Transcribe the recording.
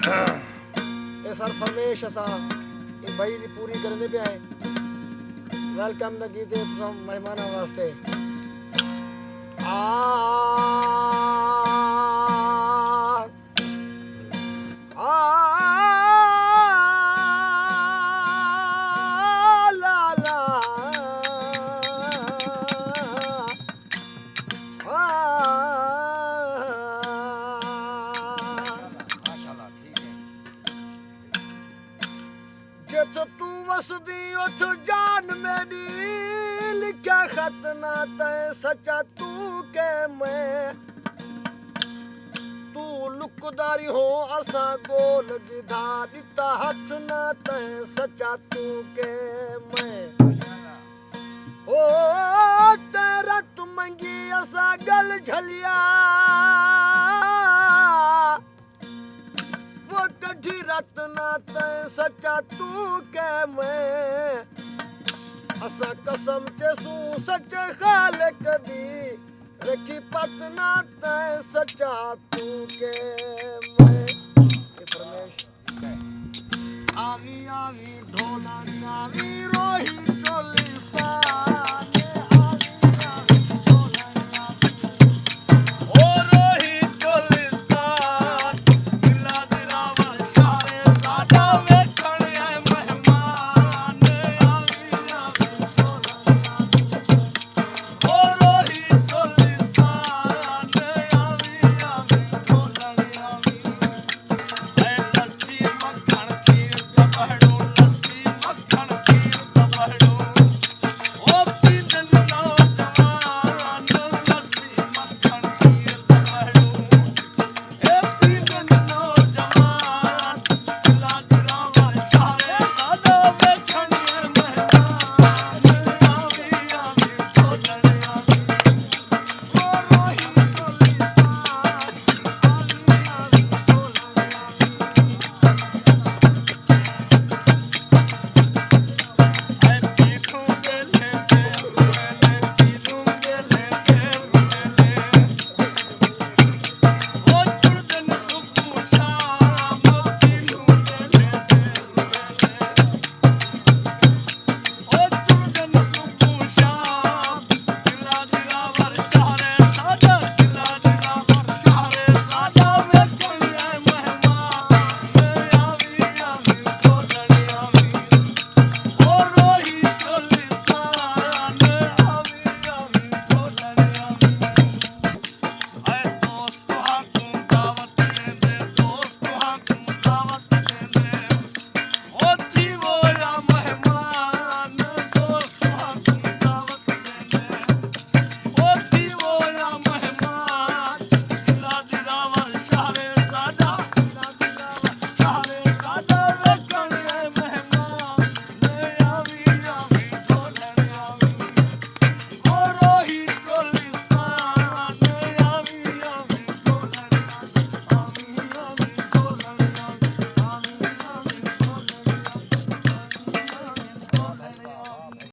ये सर फरमेश असा ये भाई दी पूरी करने पे आए वेलकम द गीते मेहमाना वास्ते ला ला जिथ तू वसदी उठ जान मेरी लिखा खत ना तय सच्चा तू के मैं तू लुकदारी हो असा गोल गिधा दिता हथ ना तय सच्चा तू के मैं ओ तेरा तू मंगी असा गल झलिया वो कढ़ी रत्ना तय सच्चा तू के मैं असा कसम चेसू सच खालिक दी रखी पतना तय सच्चा तू के मैं ये परमेश आवी आवी ढोला आवी